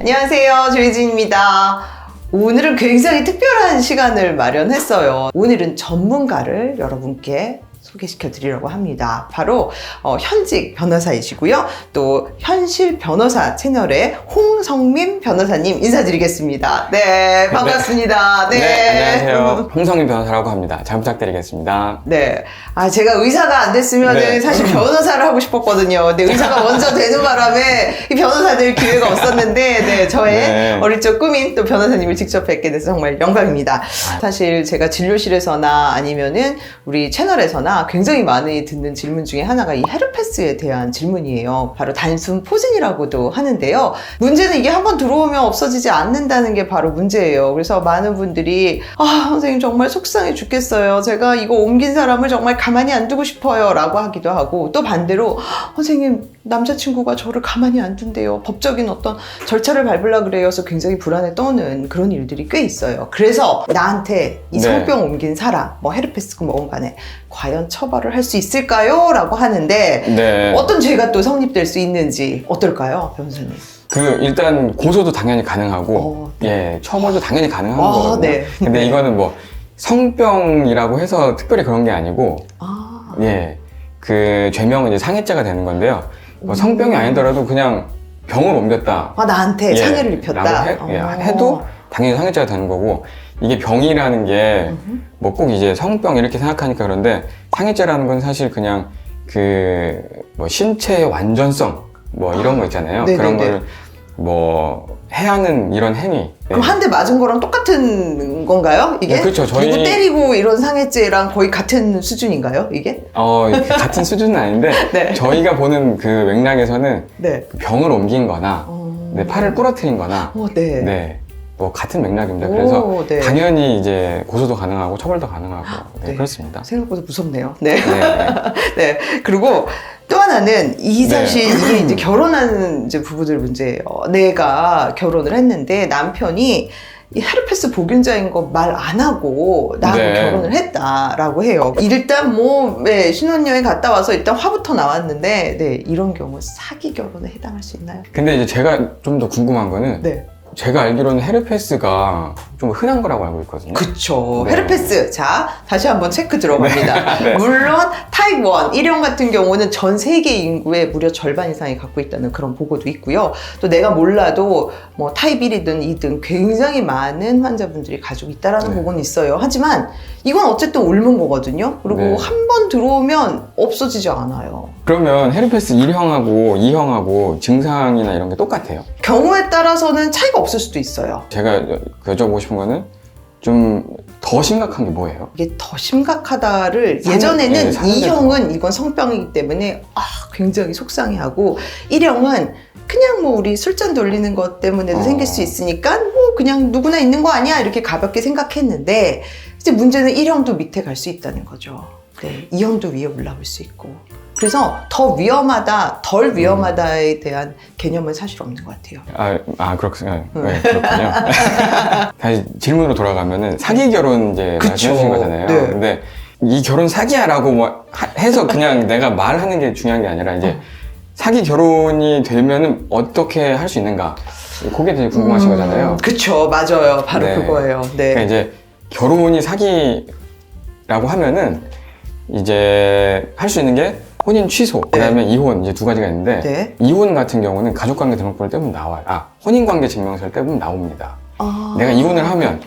안녕하세요, 조혜진입니다. 오늘은 굉장히 특별한 시간을 마련했어요. 오늘은 전문가를 여러분께 소개시켜 드리려고 합니다. 바로 현직 변호사이시고요. 또 현실 변호사 채널의 홍성민 변호사님 인사드리겠습니다. 네, 반갑습니다. 네, 안녕하세요. 홍성민 변호사라고 합니다. 잘 부탁드리겠습니다. 네. 제가 의사가 안 됐으면 네. 사실 변호사를 하고 싶었거든요. 근데 의사가 먼저 되는 바람에 이 변호사 될 기회가 없었는데, 네, 저의 네. 어릴 적 꿈인 또 변호사님을 직접 뵙게 돼서 정말 영광입니다. 사실 제가 진료실에서나 아니면은 우리 채널에서나 굉장히 많이 듣는 질문 중에 하나가 이 헤르페스에 대한 질문이에요. 바로 단순 포진이라고도 하는데요. 문제는 이게 한번 들어오면 없어지지 않는다는 게 바로 문제예요. 그래서 많은 분들이 선생님 정말 속상해 죽겠어요. 제가 이거 옮긴 사람을 정말 가만히 안 두고 싶어요 라고 하기도 하고, 또 반대로 선생님 남자친구가 저를 가만히 안 둔대요. 법적인 어떤 절차를 밟으려고 그래요. 그래서 굉장히 불안에 떠는 그런 일들이 꽤 있어요. 그래서 나한테 이 성병 옮긴 사람, 뭐 헤르페스고 뭐건 간에 과연 처벌을 할 수 있을까요? 라고 하는데 네. 어떤 죄가 또 성립될 수 있는지 어떨까요, 변호사님? 일단 고소도 당연히 가능하고, 처벌도 당연히 가능한 거거든요. 네. 근데 이거는 뭐 성병이라고 해서 특별히 그런 게 아니고, 그 죄명은 이제 상해죄가 되는 건데요. 뭐 성병이 아니더라도 그냥 병을 옮겼다. 나한테 상해를 입혔다. 해도 당연히 상해죄가 되는 거고, 이게 병이라는 게 뭐 꼭 이제 성병 이렇게 생각하니까 그런데, 상해죄라는 건 사실 그냥 그 뭐 신체의 완전성 뭐 이런 거 있잖아요. 그런 걸 뭐 해하는 이런 행위. 그럼 한 대 맞은 거랑 똑같은 건가요? 이게? 네, 그렇죠. 누구 때리고 이런 상해죄랑 거의 같은 수준인가요? 이게? 같은 수준은 아닌데, 네. 저희가 보는 그 맥락에서는 병을 옮긴 거나, 팔을 부러뜨린 거나, 뭐 같은 맥락입니다. 그래서 당연히 이제 고소도 가능하고 처벌도 가능하고 그렇습니다. 생각보다 무섭네요. 네. 그리고 또 하나는 사실 이게 이제 결혼하는 이제 부부들 문제예요. 내가 결혼을 했는데 남편이 이 헤르페스 보균자인 거 말 안 하고 나하고 결혼을 했다라고 해요. 일단 신혼여행 갔다 와서 일단 화부터 나왔는데, 이런 경우 사기 결혼에 해당할 수 있나요? 근데 이제 제가 좀 더 궁금한 거는, 제가 알기로는 헤르페스가 좀 흔한 거라고 알고 있거든요. 그쵸. 헤르페스. 자, 다시 한번 체크 들어갑니다. 물론 타입 1, 1형 같은 경우는 전 세계 인구의 무려 절반 이상이 갖고 있다는 그런 보고도 있고요. 또 내가 몰라도 뭐 타입 1이든 2든 굉장히 많은 환자분들이 가지고 있다는 보고는 있어요. 하지만 이건 어쨌든 옮은 거거든요. 그리고 한 번 들어오면 없어지지 않아요. 그러면 헤르페스 1형하고 2형하고 증상이나 이런 게 똑같아요? 경우에 따라서는 차이가 없을 수도 있어요. 제가 여쭤보고 싶은 거는 좀 더 심각한 게 뭐예요? 이게 더 심각하다를 예전에는 2형은 이건 성병이기 때문에 굉장히 속상해하고, 1형은 그냥 우리 술잔 돌리는 것 때문에도 생길 수 있으니까 그냥 누구나 있는 거 아니야 이렇게 가볍게 생각했는데, 이제 문제는 1형도 밑에 갈 수 있다는 거죠. 2형도 위에 올라올 수 있고. 그래서 더 위험하다, 덜 위험하다에 대한 개념은 사실 없는 것 같아요. 그렇군요. 그렇군요. 다시 질문으로 돌아가면은 사기 결혼 이제 말씀하신 거잖아요. 근데 이 결혼 사기야라고 해서 그냥 내가 말하는 게 중요한 게 아니라, 이제 사기 결혼이 되면은 어떻게 할 수 있는가? 그게 되게 궁금하신 거잖아요. 그쵸, 맞아요. 바로 그거예요. 그러니까 이제 결혼이 사기라고 하면은 이제 할 수 있는 게 혼인 취소, 그다음에 이혼, 이제 두 가지가 있는데, 이혼 같은 경우는 가족관계 등록번호 떼보면 나와요. 혼인관계 증명서를 떼보면 나옵니다. 내가 이혼을 하면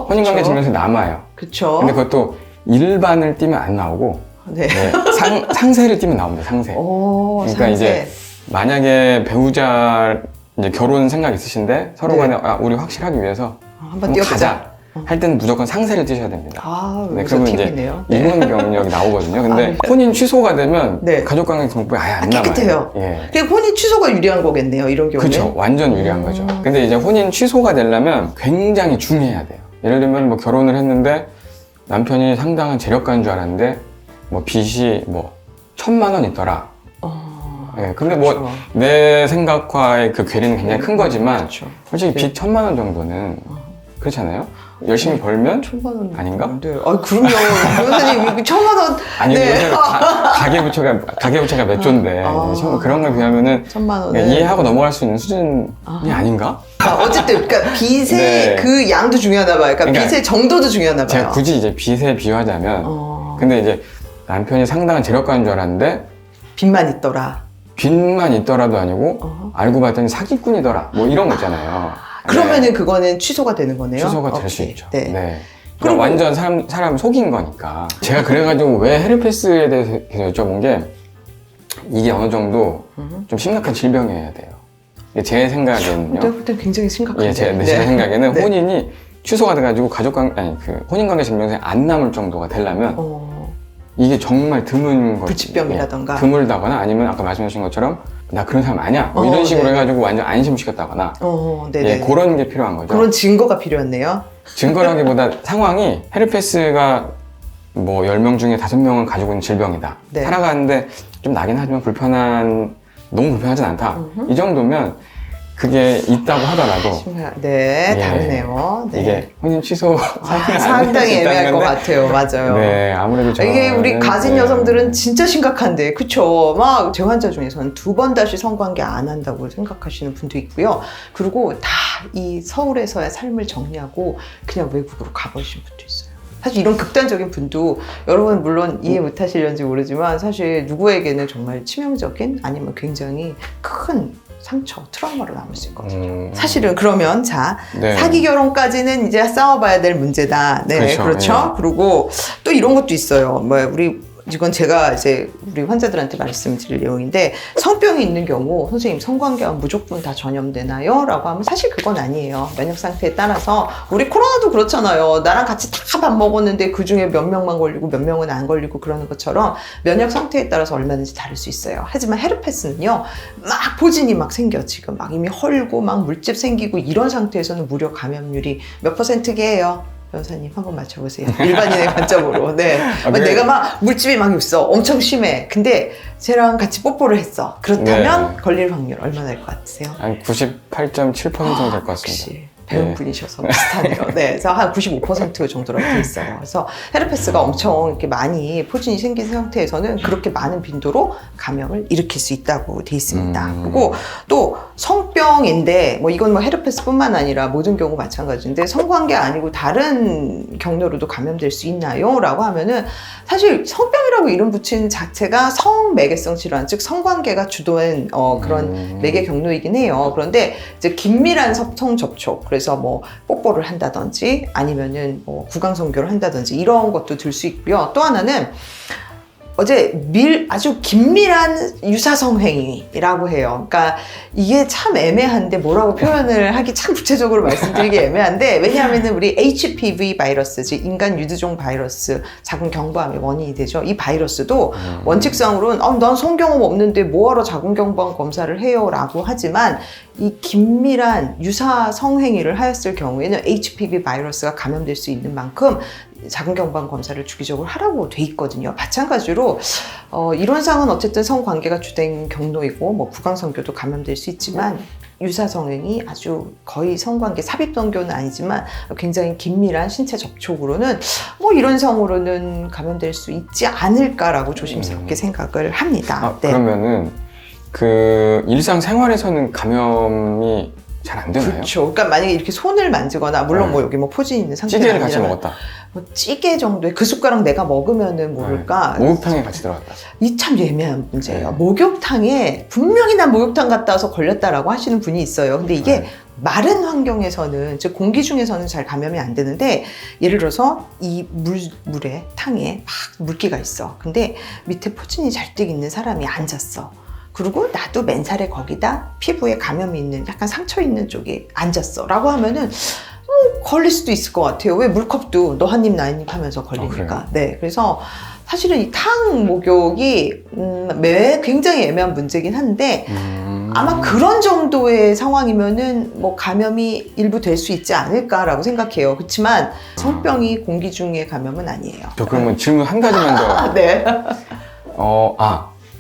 혼인관계 증명서 남아요. 근데 그것도 일반을 띄면 안 나오고, 상세를 띄면 나옵니다. 상세. 그러니까 상세. 이제 만약에 배우자 이제 결혼 생각 있으신데 서로 간에 우리 확실하기 위해서 한번 가자 할 때는 무조건 상세를 띄셔야 됩니다. 그러면 이제 이혼 경력이 나오거든요. 근데 혼인 취소가 되면 가족관계 등록부에 아예 안 남아요. 깨끗해요. 그리고 혼인 취소가 유리한 거겠네요, 이런 경우는. 그렇죠. 완전 유리한 거죠. 근데 이제 혼인 취소가 되려면 굉장히 중요해야 돼요. 예를 들면 뭐 결혼을 했는데 남편이 상당한 재력가인 줄 알았는데 빚이 1,000만 원 있더라. 근데 내 생각과의 그 괴리는 굉장히 큰 거지만, 솔직히 빚 1,000만 원 정도는 그렇잖아요. 열심히 벌면 1,000만 원 아닌가? 네. 아, 그럼요. 변호사님 1,000만 원. 아니 네. 요새 가계부채가 몇 조인데 그런 걸 비하면은 1,000만 원. 이해하고 넘어갈 수 있는 수준이 아닌가? 어쨌든 그러니까 빚의 네. 그 양도 중요하나 봐요. 그러니까 빚의 정도도 중요하나 봐요. 제가 굳이 이제 빚에 비유하자면 근데 이제 남편이 상당한 재력가인 줄 알았는데 빚만 있더라. 빚만 있더라도 아니고 알고 봤더니 사기꾼이더라. 뭐 이런 거 있잖아요. 그러면은 네. 그거는 취소가 되는 거네요. 취소가 될 수 오케이. 있죠. 네. 네. 그럼 완전 사람 속인 거니까. 제가 그래가지고 왜 헤르페스에 대해서 여쭤본 게 이게 어느 정도 좀 심각한 질병이어야 돼요. 제 생각에는요. 그때 굉장히 심각한데. 예, 제 생각에는 혼인이 취소가 돼가지고 혼인관계 증명서에 안 남을 정도가 되려면 이게 정말 드문 것, 불치병이라던가 드물다거나 아니면 아까 말씀하신 것처럼 나 그런 사람 아니야 뭐 이런 식으로 해가지고 완전 안심시켰다거나 예, 그런 게 필요한 거죠. 그런 증거가 필요했네요. 증거라기보다 상황이 헤르페스가 뭐 10명 중에 5명은 가지고 있는 질병이다. 네. 살아가는데 좀 나긴 하지만 너무 불편하진 않다. 이 정도면 그게 있다고 하더라도 네, 예, 다르네요. 네. 이게 혼인 취소 상당히 애매할 것 같아요. 맞아요. 네, 아무래도 이게 우리 저는, 가진 네. 여성들은 진짜 심각한데, 그쵸? 막 제 환자 중에서는 2번 다시 성관계 안 한다고 생각하시는 분도 있고요. 그리고 다 이 서울에서의 삶을 정리하고 그냥 외국으로 가버리신 분도 있어요. 사실 이런 극단적인 분도 여러분 물론 이해 못 하시려는지 모르지만 사실 누구에게는 정말 치명적인 아니면 굉장히 큰 상처, 트라우마로 남을 수 있거든요. 사실은 그러면 네. 사기 결혼까지는 이제 싸워봐야 될 문제다. 네, 그렇죠. 예. 그리고 또 이런 것도 있어요. 이건 제가 이제 우리 환자들한테 말씀드릴 내용인데, 성병이 있는 경우 선생님 성관계와 무조건 다 전염되나요? 라고 하면 사실 그건 아니에요. 면역 상태에 따라서 우리 코로나도 그렇잖아요. 나랑 같이 다 밥 먹었는데 그중에 몇 명만 걸리고 몇 명은 안 걸리고 그러는 것처럼 면역 상태에 따라서 얼마든지 다를 수 있어요. 하지만 헤르페스는요, 막 포진이 막 생겨. 지금 막 이미 헐고 막 물집 생기고 이런 상태에서는 무려 감염률이 몇 %예요? 변호사님 한번 맞춰보세요. 일반인의 관점으로. 네. 내가 막 물집이 막 있어. 엄청 심해. 근데 쟤랑 같이 뽀뽀를 했어. 그렇다면 걸릴 확률 얼마나 될 것 같으세요? 한 98.7% 정도 될 것 같습니다. 역시 배운 분이셔서 비슷하네요. 네, 그래서 한 95% 정도라고 돼 있어요. 그래서 헤르페스가 엄청 이렇게 많이 포진이 생긴 상태에서는 그렇게 많은 빈도로 감염을 일으킬 수 있다고 돼 있습니다. 그리고 또 성병인데 이건 헤르페스뿐만 아니라 모든 경우 마찬가지인데 성관계 아니고 다른 경로로도 감염될 수 있나요? 라고 하면은 사실 성병이라고 이름 붙인 자체가 성매개성 질환, 즉 성관계가 주도한 그런 매개 경로이긴 해요. 그런데 이제 긴밀한 성 접촉, 그래서 뽀뽀를 한다든지 아니면은 구강성교를 한다든지 이런 것도 들 수 있고요. 또 하나는 아주 긴밀한 유사성행위라고 해요. 그러니까 이게 참 애매한데 뭐라고 표현을 하기 참 구체적으로 말씀드리기 애매한데, 왜냐하면 우리 HPV 바이러스, 즉 인간 유두종 바이러스, 자궁경부암의 원인이 되죠. 이 바이러스도 원칙상으로는 난 성경험 없는데 뭐하러 자궁경부암 검사를 해요? 라고 하지만 이 긴밀한 유사성행위를 하였을 경우에는 HPV 바이러스가 감염될 수 있는 만큼 자궁경부암 검사를 주기적으로 하라고 돼 있거든요. 마찬가지로 이론상은 어쨌든 성관계가 주된 경로이고 구강성교도 감염될 수 있지만 유사성행위, 아주 거의 성관계 삽입성교는 아니지만 굉장히 긴밀한 신체 접촉으로는 이런 성으로는 감염될 수 있지 않을까라고 조심스럽게 생각을 합니다. 네. 그러면은 일상생활에서는 감염이 잘 안 되나요? 그렇죠. 그러니까 만약에 이렇게 손을 만지거나, 물론 여기 포진 있는 상태가 찌개를 같이 먹었다. 찌개 정도의 그 숟가락 내가 먹으면은 모를까. 목욕탕에 같이 들어갔다. 이 참 예매한 문제예요. 목욕탕에 분명히 난 목욕탕 갔다 와서 걸렸다라고 하시는 분이 있어요. 근데 이게 마른 환경에서는, 즉 공기 중에서는 잘 감염이 안 되는데, 예를 들어서 이 물에 탕에 막 물기가 있어. 근데 밑에 포진이 잘뜩 있는 사람이 앉았어. 그리고 나도 맨살에 거기다 피부에 감염이 있는, 약간 상처 있는 쪽에 앉았어 라고 하면은 걸릴 수도 있을 것 같아요. 왜? 물컵도 너 한 입 나 한 입 하면서 걸리니까. 네, 그래서 사실은 이 탕 목욕이 굉장히 애매한 문제긴 한데, 아마 그런 정도의 상황이면은 감염이 일부 될 수 있지 않을까라고 생각해요. 그렇지만 성병이 공기 중의 감염은 아니에요. 저 그러면 질문 한 가지만 더. 네.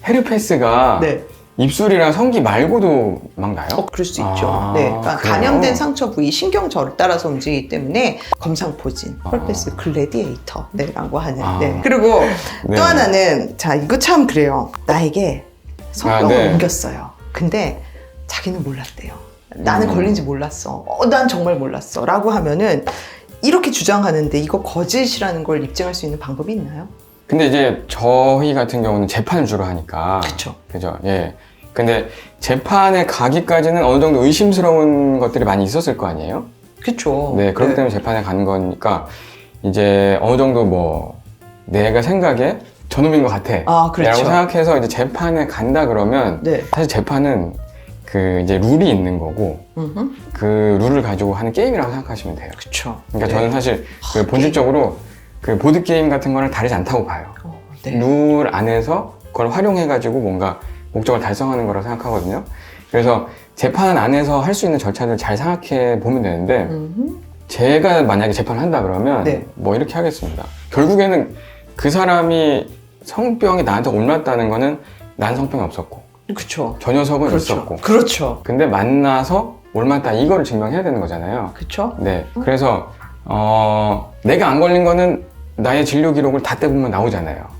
헤르페스가 네. 입술이랑 성기 말고도 막 나요? 그럴 수 있죠. 아, 네, 그러니까 그래요? 감염된 상처 부위 신경절을 따라서 움직이기 때문에 검상포진, 펄페스 글래디에이터라고 하는. 네. 그리고 네. 또 하나는 자 이거 참 그래요. 나에게 성병을 네. 옮겼어요. 근데 자기는 몰랐대요. 나는 걸린지 몰랐어. 난 정말 몰랐어. 라고 하면은 이렇게 주장하는데 이거 거짓이라는 걸 입증할 수 있는 방법이 있나요? 근데 이제 저희 같은 경우는 재판을 주로 하니까. 그쵸. 그죠. 예. 근데 재판에 가기까지는 어느 정도 의심스러운 것들이 많이 있었을 거 아니에요? 그쵸. 네, 그렇기 때문에 재판에 가는 거니까 이제 어느 정도 뭐 내가 생각에 저놈인 것 같아. 아, 그렇죠. 라고 생각해서 이제 재판에 간다 그러면 네. 사실 재판은 그 이제 룰이 있는 거고 음흠. 그 룰을 가지고 하는 게임이라고 생각하시면 돼요. 그쵸. 그러니까 네. 저는 사실 그 본질적으로 그 보드 게임 같은 거랑 다르지 않다고 봐요. 네. 룰 안에서 그걸 활용해가지고 뭔가 목적을 달성하는 거라고 생각하거든요. 그래서 재판 안에서 할 수 있는 절차를 잘 생각해 보면 되는데 음흠. 제가 만약에 재판을 한다 그러면 네. 뭐 이렇게 하겠습니다. 결국에는 그 사람이 성병이 나한테 올랐다는 거는 난 성병이 없었고 그쵸. 저 녀석은 그렇죠. 있었고 그렇죠. 근데 만나서 올맞다 이거를 증명해야 되는 거잖아요. 그쵸. 네. 그래서 내가 안 걸린 거는 나의 진료 기록을 다 떼보면 나오잖아요.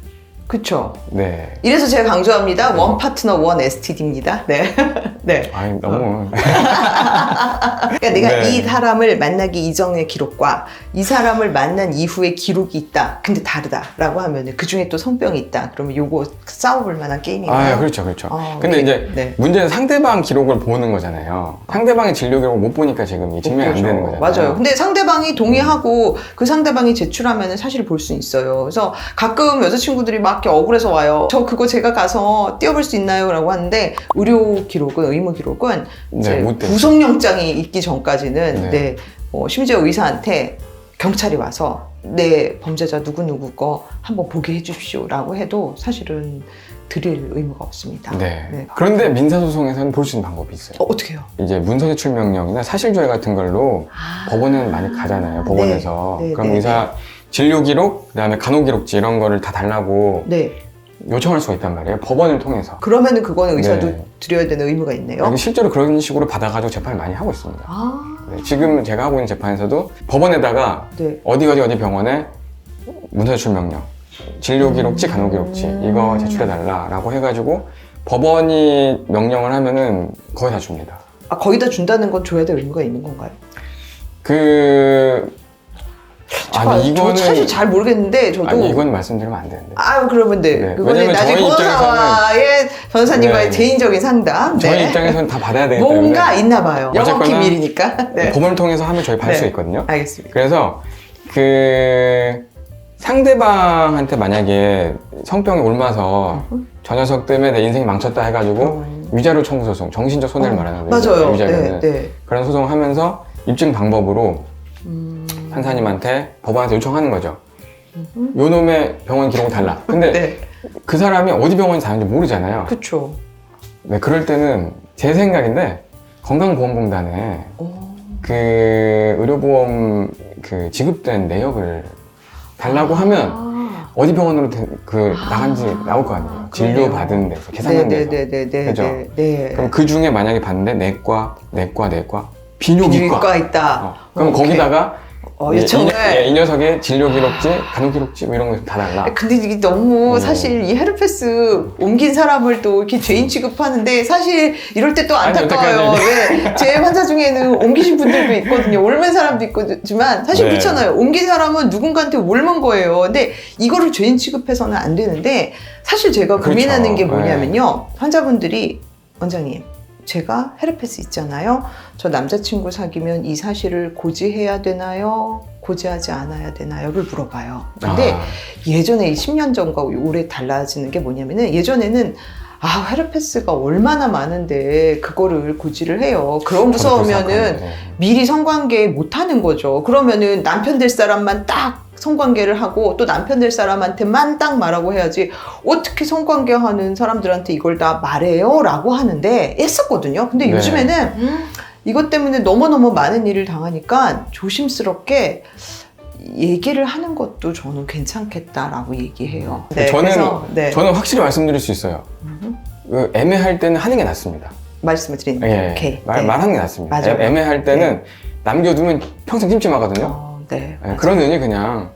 그쵸. 네. 이래서 제가 강조합니다. 원 파트너 원 STD입니다. 네. 네. 아니 너무 그러니까 내가 네. 이 사람을 만나기 이전의 기록과 이 사람을 만난 이후의 기록이 있다. 근데 다르다라고 하면은 그 중에 또 성병이 있다. 그러면 요거 싸워볼 만한 게임인가요? 그렇죠, 그렇죠. 오케이. 근데 이제 네. 문제는 상대방 기록을 보는 거잖아요. 상대방의 진료 기록을 못 보니까 지금 이 증명이 안 되는 거잖아요. 맞아요. 근데 상대방이 동의하고 그 상대방이 제출하면 사실 볼 수 있어요. 그래서 가끔 여자친구들이 막 이렇게 억울해서 와요. 저 그거 제가 가서 띄워볼 수 있나요? 라고 하는데 의료 기록은, 의무 기록은 이제 못 되죠. 구속영장이 있기 전까지는 네. 심지어 의사한테 경찰이 와서 내 범죄자 누구누구 거 한번 보게 해주십시오 라고 해도 사실은 드릴 의무가 없습니다. 네. 네. 그런데 민사소송에서는 볼 수 있는 방법이 있어요. 어떻게 해요? 이제 문서제출 명령이나 사실조회 같은 걸로 법원에는 많이 가잖아요. 법원에서. 네, 그럼 네, 의사 진료 기록, 그다음에 간호 기록지 이런 거를 다 달라고 네. 요청할 수가 있단 말이에요. 법원을 통해서. 그러면은 그거는 의사도 네. 드려야 되는 의무가 있네요. 여기 실제로 그런 식으로 받아가지고 재판을 많이 하고 있습니다. 아, 네, 지금 제가 하고 있는 재판에서도 법원에다가 네. 어디 병원에 문서제출 명령, 진료 기록지, 간호 기록지 이거 제출해달라라고 해가지고 법원이 명령을 하면은 거의 다 줍니다. 아, 거기다 준다는 건 줘야 될 의무가 있는 건가요? 이거는 저 사실 잘 모르겠는데 저도 아니 이건 말씀드리면 안 되는데. 그러면 네. 네, 그거는 왜냐면 나중에 저희 변호사와의 변호사님과의 네. 개인적인 상담. 저희 네. 입장에서는 다 받아야 되기 때문에 뭔가 있나 봐요. 영업 어쨌거나 기밀이니까. 네. 법원을 통해서 하면 저희 받을 네. 수 있거든요. 알겠습니다. 그래서 그 상대방한테 만약에 성병이 옮아서 저 녀석 때문에 내 인생이 망쳤다 해가지고 위자료 청구 소송, 정신적 손해를 말하는 거예요. 맞아요. 위자료는. 네. 그런 소송을 하면서 입증 방법으로 판사님한테 법원한테 요청하는 거죠. 요 놈의 병원 기록을 달라. 근데 네. 그 사람이 어디 병원에 사는지 모르잖아요. 그쵸. 네, 그럴 때는 제 생각인데 건강보험공단에 그 의료보험 그 지급된 내역을 달라고 하면 어디 병원으로 나간지 나올 거 아니에요. 진료 받은 데서, 계산한 데서. 네네네네. 그죠? 네. 그럼 그 중에 만약에 봤는데 내과, 비뇨기과 있다. 그럼 오케이. 거기다가 요청을. 이 녀석의 진료 기록지, 간호 기록지 뭐 이런 거 다 달라. 근데 이게 너무 사실 이 헤르페스 옮긴 사람을 또 이렇게 죄인 취급하는데 사실 이럴 때 또 안타까워요. 왜? 제 환자 중에는 옮기신 분들도 있거든요. 옮은 사람도 있지만 사실 네. 그렇잖아요. 옮긴 사람은 누군가한테 옮은 거예요. 근데 이거를 죄인 취급해서는 안 되는데 사실 제가 그렇죠. 고민하는 게 뭐냐면요. 환자분들이 원장님 제가 헤르페스 있잖아요. 저 남자친구 사귀면 이 사실을 고지해야 되나요? 고지하지 않아야 되나요?를 물어봐요. 근데 예전에 10년 전과 올해 달라지는 게 뭐냐면은 예전에는 헤르페스가 얼마나 많은데 그거를 고지를 해요. 그럼 무서우면은 미리 성관계 못 하는 거죠. 그러면은 남편 될 사람만 딱 성관계를 하고 또 남편 될 사람한테만 딱 말하고 해야지 어떻게 성관계 하는 사람들한테 이걸 다 말해요? 라고 하는데 했었거든요. 근데 네. 요즘에는 이것 때문에 너무너무 많은 일을 당하니까 조심스럽게 얘기를 하는 것도 저는 괜찮겠다라고 얘기해요. 네, 저는 그래서, 네. 저는 확실히 말씀드릴 수 있어요. 그 애매할 때는 하는 게 낫습니다. 말씀을 드린. 예, 오케이. 말하는 게 낫습니다. 맞아요. 애매할 때는 남겨두면 평생 찜찜하거든요. 네. 예, 그러느니 그냥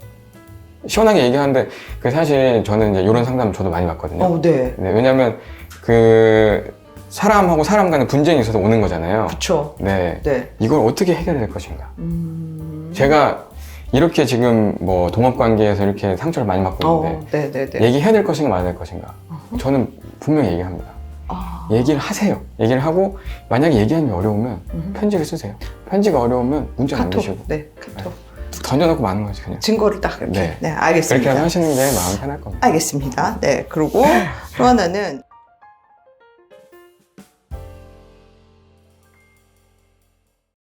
시원하게 얘기하는데 그 사실 저는 이제 이런 상담 저도 많이 받거든요. 네. 네, 왜냐하면 그 사람하고 사람 간의 분쟁이 있어서 오는 거잖아요. 그렇죠. 네. 네. 이걸 어떻게 해결할 것인가. 제가 이렇게 지금 뭐 동업관계에서 이렇게 상처를 많이 받고 있는데 네네네. 얘기해야 될 것인가 말아야 될 것인가. 저는 분명히 얘기합니다. 얘기를 하세요. 얘기를 하고 만약에 얘기하는 게 어려우면 편지를 쓰세요. 편지가 어려우면 문자 남기시고. 네, 카톡. 던져놓고 마는 거지 그냥. 증거를 딱 이렇게. 네, 알겠습니다. 그렇게 하시는 게 마음 편할 겁니다. 알겠습니다. 네, 그리고 또 하나는